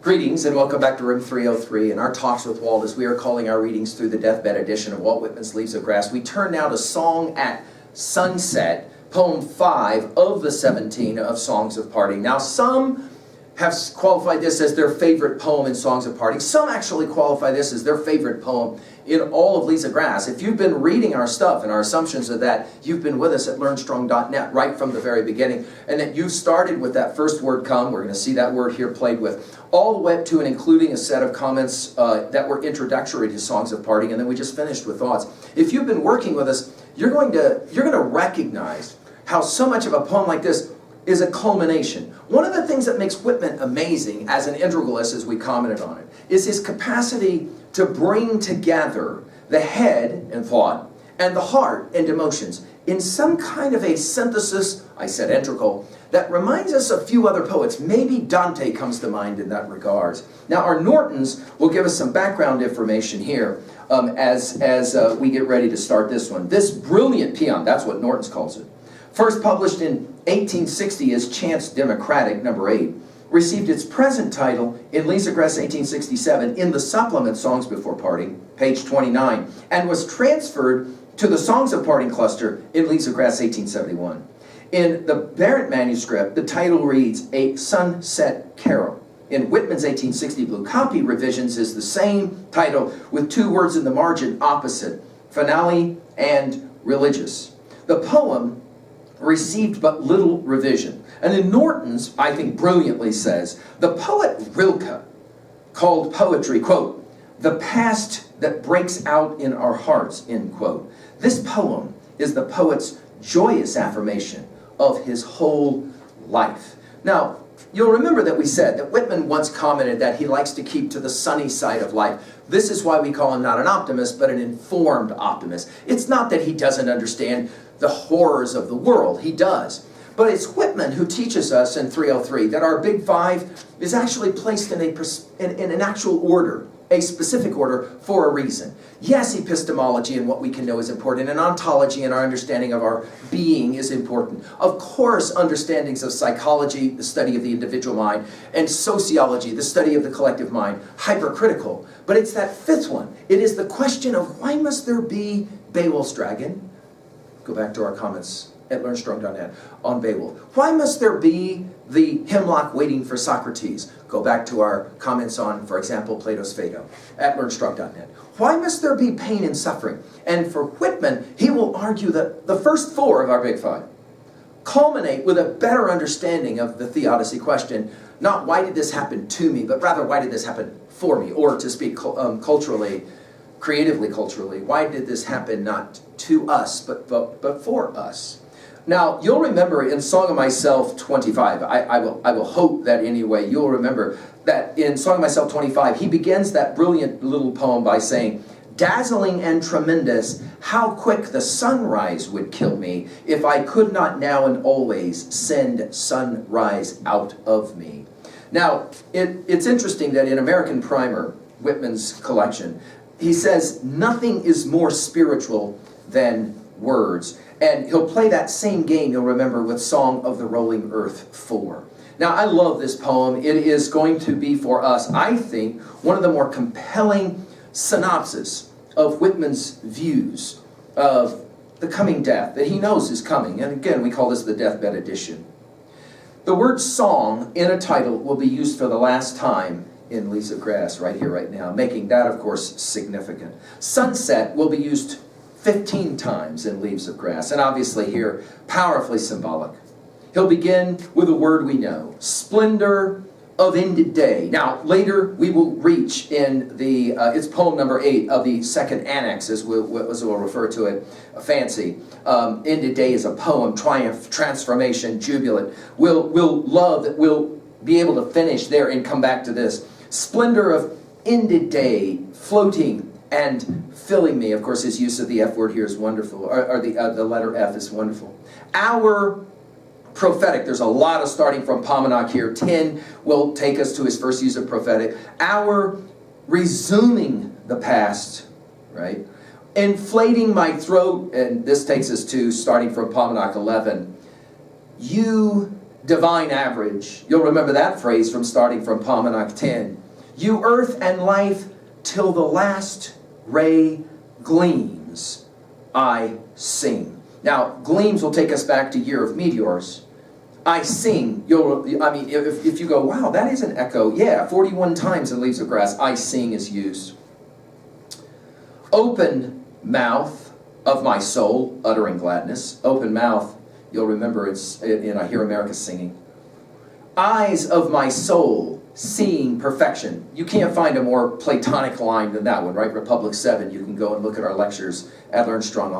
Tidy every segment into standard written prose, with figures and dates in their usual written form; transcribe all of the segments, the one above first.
Greetings and welcome back to Room 303 and our talks with Walt as we are calling our readings through the deathbed edition of Walt Whitman's Leaves of Grass. We turn now to Song at Sunset, poem 5 of the 17 of Songs of Parting. Now some have qualified this as their favorite poem in Songs of Parting. Some actually qualify this as their favorite poem in all of Leaves of Grass. If you've been reading our stuff and our assumptions of that, you've been with us at learnstrong.net right from the very beginning, and that you've started with that first word come. We're going to see that word here played with, all the way up to and including a set of comments that were introductory to Songs of Parting, and then we just finished with thoughts. If you've been working with us, you're going to recognize how so much of a poem like this is a culmination. One of the things that makes Whitman amazing as an integralist, as we commented on it, is his capacity to bring together the head and thought and the heart and emotions in some kind of a synthesis, I said integral, that reminds us of a few other poets. Maybe Dante comes to mind in that regards. Now our Nortons will give us some background information here as we get ready to start this one. This brilliant paean, that's what Norton's calls it, first published in 1860 as Chants Democratic, number 8, received its present title in Leaves of Grass 1867 in the supplement Songs Before Parting, page 29, and was transferred to the Songs of Parting cluster in Leaves of Grass 1871. In the Barrett manuscript, the title reads, A Sunset Carol. In Whitman's 1860 blue copy revisions is the same title with 2 words in the margin opposite, finale and religious. The poem received but little revision. And in Norton's, I think brilliantly says, the poet Rilke called poetry, quote, the past that breaks out in our hearts, end quote. This poem is the poet's joyous affirmation of his whole life. Now, you'll remember that we said that Whitman once commented that he likes to keep to the sunny side of life. This is why we call him not an optimist, but an informed optimist. It's not that he doesn't understand the horrors of the world. He does. But it's Whitman who teaches us in 303 that our Big Five is actually placed in an actual order, a specific order for a reason. Yes, epistemology and what we can know is important, and ontology and our understanding of our being is important. Of course, understandings of psychology, the study of the individual mind, and sociology, the study of the collective mind, hypercritical. But it's that fifth one. It is the question of why must there be Beowulf's dragon? Go back to our comments at learnstrong.net on Beowulf. Why must there be the hemlock waiting for Socrates? Go back to our comments on, for example, Plato's Phaedo at learnstrong.net. Why must there be pain and suffering? And for Whitman, he will argue that the first 4 of our Big Five culminate with a better understanding of the theodicy question, not why did this happen to me, but rather why did this happen for me? Or to speak culturally, creatively culturally, why did this happen not to us, but for us? Now, you'll remember in Song of Myself 25, I will hope that anyway, you'll remember that in Song of Myself 25, he begins that brilliant little poem by saying, dazzling and tremendous, how quick the sunrise would kill me if I could not now and always send sunrise out of me. Now, it's interesting that in American Primer, Whitman's collection, he says, nothing is more spiritual than words. And he'll play that same game, you'll remember, with Song of the Rolling Earth 4. Now, I love this poem. It is going to be for us, I think, one of the more compelling synopses of Whitman's views of the coming death, that he knows is coming. And again, we call this the deathbed edition. The word song in a title will be used for the last time in Leaves of Grass, right here, right now, making that, of course, significant. Sunset will be used 15 times in Leaves of Grass, and obviously here, powerfully symbolic. He'll begin with a word we know, splendor of ended day. Now, later we will reach in the, it's poem number 8 of the second annex, as we'll refer to it, fancy. Ended day is a poem, triumph, transformation, jubilant. We'll love that we'll be able to finish there and come back to this. Splendor of ended day, floating and filling me. Of course, his use of the F word here is wonderful, or the letter F is wonderful. Our prophetic, there's a lot of starting from Pomenak here. 10 will take us to his first use of prophetic. Our resuming the past, right? Inflating my throat, and this takes us to starting from Pomenak 11. You divine average. You'll remember that phrase from starting from Palmanac 10. You earth and life till the last ray gleams, I sing. Now, gleams will take us back to Year of Meteors. I sing. If you go, wow, that is an echo. Yeah, 41 times in Leaves of Grass, I sing is used. Open mouth of my soul, uttering gladness. Open mouth, you'll remember it's in I Hear America Singing. Eyes of my soul, seeing perfection. You can't find a more Platonic line than that one, right? Republic 7. You can go and look at our lectures at Learnstrong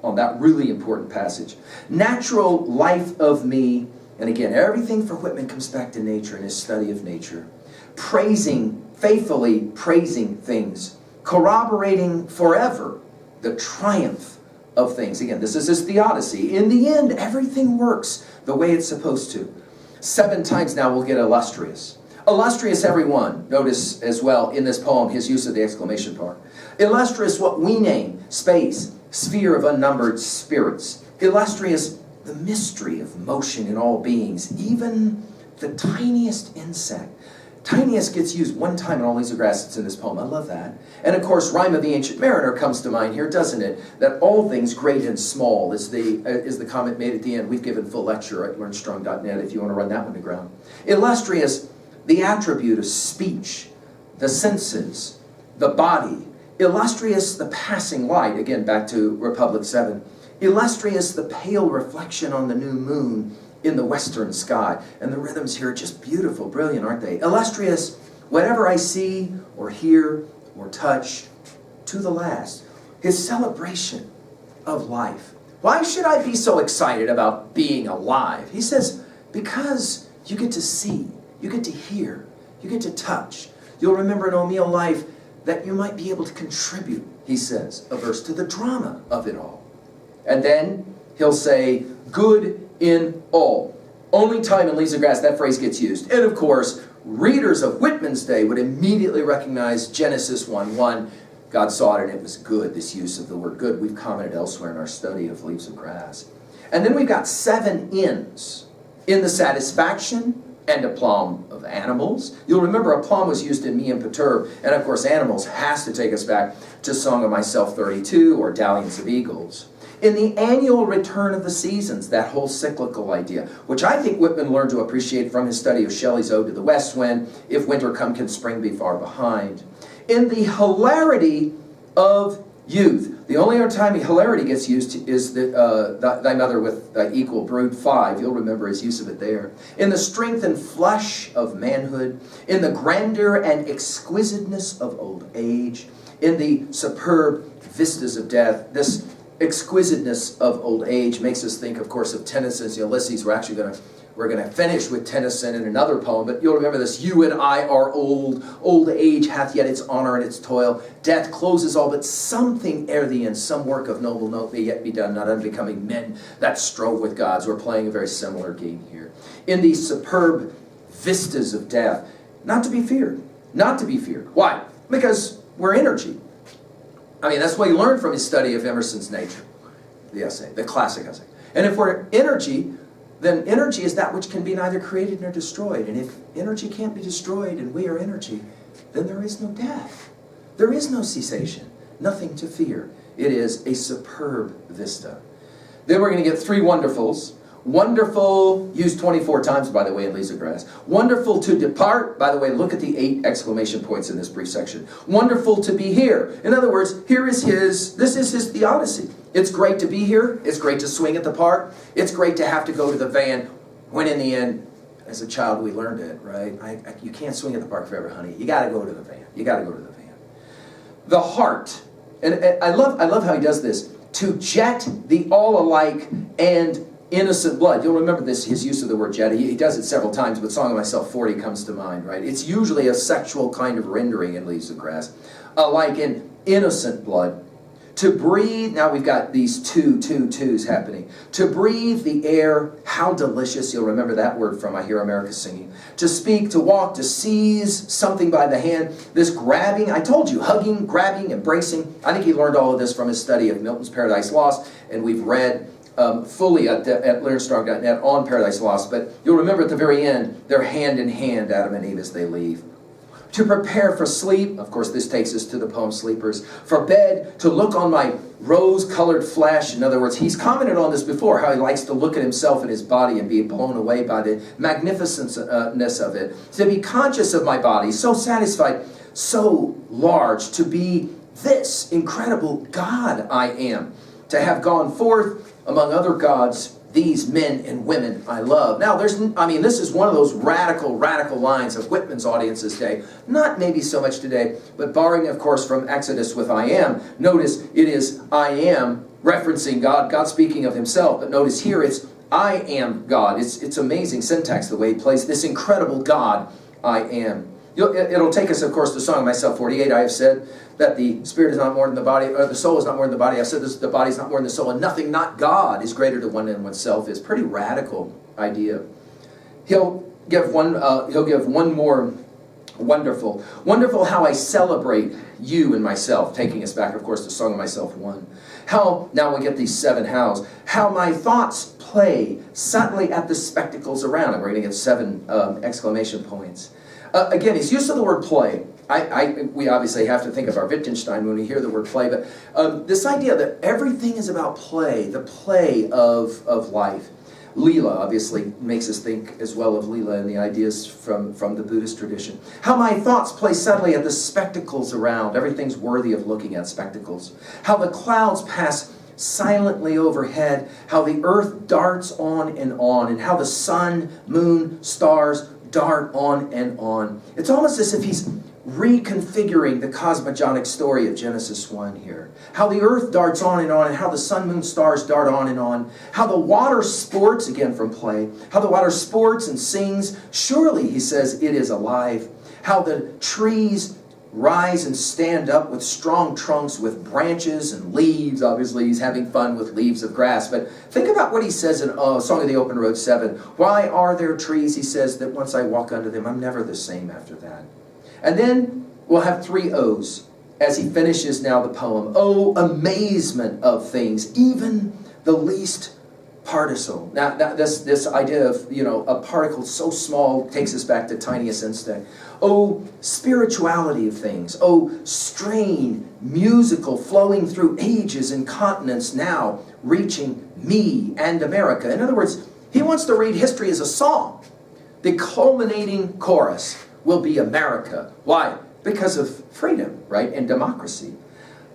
on that really important passage. Natural life of me. And again, everything for Whitman comes back to nature and his study of nature. Faithfully praising things. Corroborating forever the triumph of things. Again, this is his theodicy. In the end, everything works the way it's supposed to. 7 times now we'll get illustrious. Illustrious everyone. Notice as well in this poem his use of the exclamation mark. Illustrious what we name, space, sphere of unnumbered spirits. Illustrious the mystery of motion in all beings, even the tiniest insect. Tiniest gets used 1 time in all Leaves of Grass. It's in this poem. I love that. And of course, Rhyme of the Ancient Mariner comes to mind here, doesn't it? That all things great and small is the comment made at the end. We've given full lecture at learnstrong.net if you want to run that one to ground. Illustrious, the attribute of speech, the senses, the body. Illustrious, the passing light. Again, back to Republic 7. Illustrious, the pale reflection on the new moon in the western sky. And the rhythms here are just beautiful, brilliant, aren't they? Illustrious, whatever I see or hear or touch, to the last. His celebration of life. Why should I be so excited about being alive? He says, because you get to see, you get to hear, you get to touch. You'll remember in O'Meal Life that you might be able to contribute, he says, a verse to the drama of it all. And then he'll say, good in all. Only time in Leaves of Grass that phrase gets used. And of course, readers of Whitman's day would immediately recognize Genesis 1:1. God saw it and it was good, this use of the word good. We've commented elsewhere in our study of Leaves of Grass. And then we've got 7 ins in the satisfaction and aplomb of animals. You'll remember aplomb was used in Me and Perturb. And of course, animals has to take us back to Song of Myself 32 or Dalliance of Eagles. In the annual return of the seasons, that whole cyclical idea, which I think Whitman learned to appreciate from his study of Shelley's Ode to the West Wind, if winter come, can spring be far behind. In the hilarity of youth, the only other time hilarity gets used is Thy Mother with Equal Brood 5. You'll remember his use of it there. In the strength and flush of manhood, in the grandeur and exquisiteness of old age, in the superb vistas of death, this exquisiteness of old age makes us think, of course, of Tennyson's Ulysses. We're going to finish with Tennyson in another poem, but you'll remember this. You and I are old. Old age hath yet its honor and its toil. Death closes all, but something ere the end, some work of noble note may yet be done, not unbecoming men that strove with gods. We're playing a very similar game here. In these superb vistas of death, not to be feared. Not to be feared. Why? Because we're energy. I mean, that's what he learned from his study of Emerson's Nature, the essay, the classic essay. And if we're energy, then energy is that which can be neither created nor destroyed. And if energy can't be destroyed and we are energy, then there is no death. There is no cessation, nothing to fear. It is a superb vista. Then we're going to get 3 wonderfuls. Wonderful, used 24 times, by the way, in Leaves of Grass. Wonderful to depart. By the way, look at the 8 exclamation points in this brief section. Wonderful to be here. In other words, this is his theodicy. It's great to be here. It's great to swing at the park. It's great to have to go to the van when in the end, as a child, we learned it, right? You can't swing at the park forever, honey. You got to go to the van. You got to go to the van. The heart. And I love how he does this. To jet the all alike and innocent blood. You'll remember this, his use of the word jet. He does it several times, but Song of Myself 40 comes to mind, right? It's usually a sexual kind of rendering in Leaves of Grass. Like in innocent blood. To breathe, now we've got these twos happening. To breathe the air, how delicious. You'll remember that word from I Hear America Singing. To speak, to walk, to seize something by the hand. This grabbing, I told you, hugging, grabbing, embracing. I think he learned all of this from his study of Milton's Paradise Lost, and we've read fully at learnstrong.net on Paradise Lost, but you'll remember at the very end, they're hand in hand, Adam and Eve, as they leave. To prepare for sleep, of course this takes us to the poem Sleepers. For bed, to look on my rose-colored flesh. In other words, he's commented on this before, how he likes to look at himself and his body and be blown away by the magnificence of it. To be conscious of my body, so satisfied, so large, to be this incredible God I am. To have gone forth among other gods, these men and women I love. Now, this is one of those radical lines of Whitman's audience's day. Not maybe so much today, but borrowing, of course, from Exodus with I am. Notice it is I am referencing God, God speaking of himself. But notice here it's I am God. It's amazing syntax the way he plays this incredible God I am. It'll take us, of course, to Song of Myself 48. I have said that the spirit is not more than the body, or the soul is not more than the body. I've said this, the body is not more than the soul, and nothing, not God, is greater to one than oneself. Is pretty radical idea. He'll give one more wonderful how I celebrate you and myself, taking us back, of course, to Song of Myself 1. How, now we get these 7 hows, how my thoughts play subtly at the spectacles around. I'm going to get 7 exclamation points. Again, his use of the word play. We obviously have to think of our Wittgenstein when we hear the word play, but this idea that everything is about play, the play of life. Leela obviously makes us think as well of Leela and the ideas from the Buddhist tradition. How my thoughts play subtly at the spectacles around. Everything's worthy of looking at, spectacles. How the clouds pass silently overhead. How the earth darts on, and how the sun, moon, stars dart on and on. It's almost as if he's reconfiguring the cosmogonic story of Genesis 1 here. How the earth darts on, and how the sun, moon, stars dart on and on. How the water sports, again from play, how the water sports and sings. Surely, he says, it is alive. How the trees rise and stand up with strong trunks, with branches and leaves. Obviously, he's having fun with leaves of grass. But think about what he says in Song of the Open Road 7. Why are there trees, he says, that once I walk under them, I'm never the same after that. And then we'll have 3 O's as he finishes now the poem. Oh, amazement of things, even the least particle. Now this idea of, a particle so small takes us back to tiniest instinct. Oh, spirituality of things. Oh, strain, musical, flowing through ages and continents, now reaching me and America. In other words, he wants to read history as a song. The culminating chorus will be America. Why? Because of freedom, right, and democracy.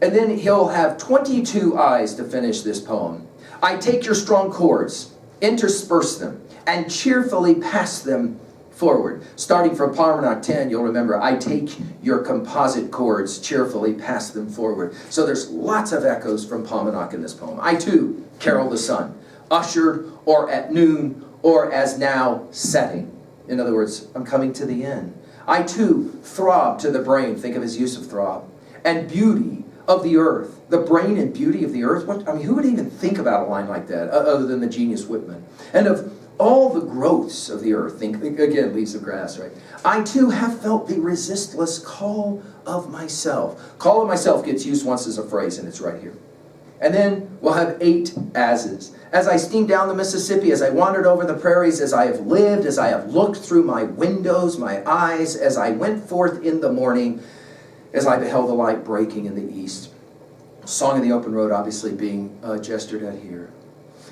And then he'll have 22 I's to finish this poem. I take your strong chords, intersperse them, and cheerfully pass them forward. Starting from Palmer 10, you'll remember, I take your composite chords, cheerfully pass them forward. So there's lots of echoes from Palmer in this poem. I too carol the sun, ushered or at noon or as now setting. In other words, I'm coming to the end. I too throb to the brain. Think of his use of throb. And beauty of the earth. The brain and beauty of the earth. Who would even think about a line like that other than the genius Whitman? And of all the growths of the earth. Think again, leaves of grass, right? I too have felt the resistless call of myself. Call of myself gets used once as a phrase, and it's right here. And then we'll have 8 as's. As I steamed down the Mississippi, as I wandered over the prairies, as I have lived, as I have looked through my windows, my eyes, as I went forth in the morning, as I beheld the light breaking in the east. Song of the Open Road obviously being gestured at here.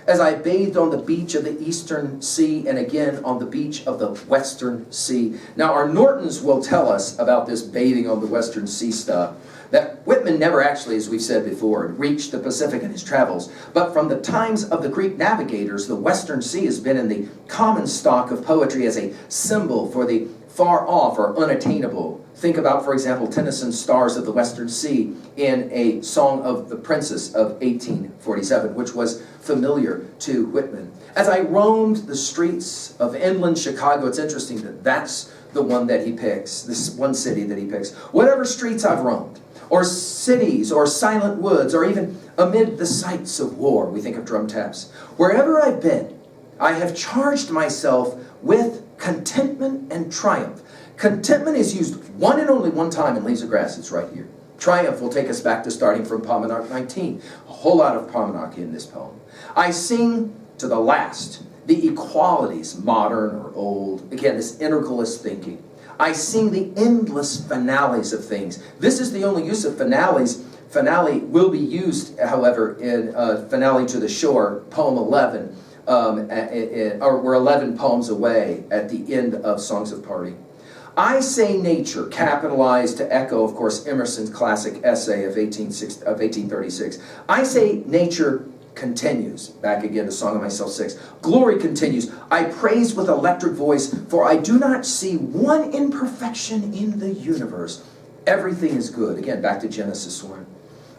As I bathed on the beach of the eastern sea, and again on the beach of the western sea. Now our Nortons will tell us about this bathing on the western sea stuff. That Whitman never actually, as we've said before, reached the Pacific in his travels. But from the times of the Greek navigators, the Western Sea has been in the common stock of poetry as a symbol for the far off or unattainable. Think about, for example, Tennyson's Stars of the Western Sea in a Song of the Princess of 1847, which was familiar to Whitman. As I roamed the streets of inland Chicago, it's interesting that that's the one that he picks, this one city that he picks. Whatever streets I've roamed, or cities, or silent woods, or even amid the sights of war. We think of drum taps. Wherever I've been, I have charged myself with contentment and triumph. Contentment is used one and only one time in Leaves of Grass. It's right here. Triumph will take us back to starting from Paumanok 19. A whole lot of Paumanok in this poem. I sing to the last, the equalities, modern or old. Again, this integralist thinking. I sing the endless finales of things. This is the only use of finales. Finale will be used, however, in Finale to the Shore, poem 11, or we're 11 poems away at the end of Songs of Parting. I say nature, capitalized to echo, of course, Emerson's classic essay of 1836. I say nature continues. Back again to Song of Myself 6. Glory continues. I praise with electric voice, for I do not see one imperfection in the universe. Everything is good. Again, back to Genesis 1.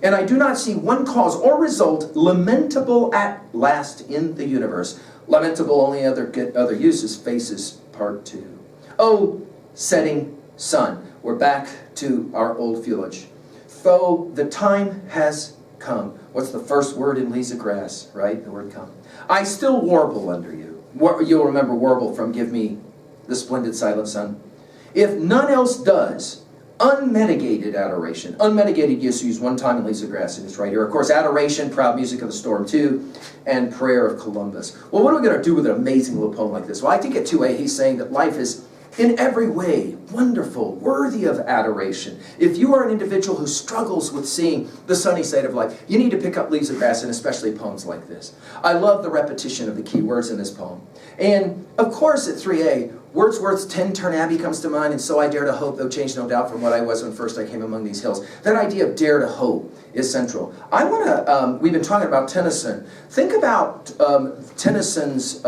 And I do not see one cause or result lamentable at last in the universe. Lamentable, only other uses, Faces, Part 2. Oh, setting sun. We're back to our old Fulich. Though the time has come. What's the first word in Leaves of Grass, right? The word come. I still warble under you. You'll remember warble from Give Me the Splendid Silent Sun. If none else does, unmitigated adoration. Unmitigated use used one time in Leaves of Grass, and it's right here. Of course, adoration, Proud Music of the Storm 2, and Prayer of Columbus. Well, what are we going to do with an amazing little poem like this? Well, I think at 2A he's saying that life is in every way wonderful, worthy of adoration. If you are an individual who struggles with seeing the sunny side of life, you need to pick up Leaves of Grass, and especially poems like this. I love the repetition of the key words in this poem. And of course at 3A, Wordsworth's Tintern Abbey comes to mind, and so I dare to hope, though changed no doubt from what I was when first I came among these hills. That idea of dare to hope is central. I want to, we've been talking about Tennyson. Think about Tennyson's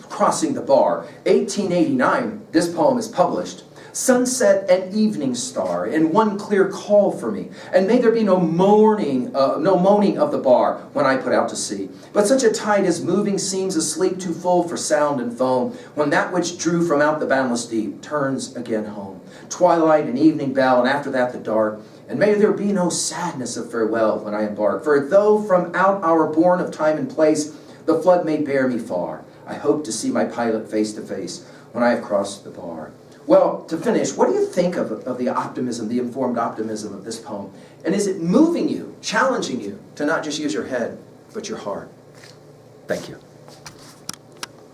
Crossing the Bar. 1889, this poem is published. Sunset and evening star, and one clear call for me. And may there be no moaning of the bar when I put out to sea. But such a tide as moving seems asleep too full for sound and foam, when that which drew from out the boundless deep turns again home. Twilight and evening bell, and after that the dark. And may there be no sadness of farewell when I embark. For though from out our bourne of time and place the flood may bear me far, I hope to see my pilot face to face when I have crossed the bar. Well, to finish, what do you think of the optimism, the informed optimism of this poem? And is it moving you, challenging you to not just use your head, but your heart? Thank you.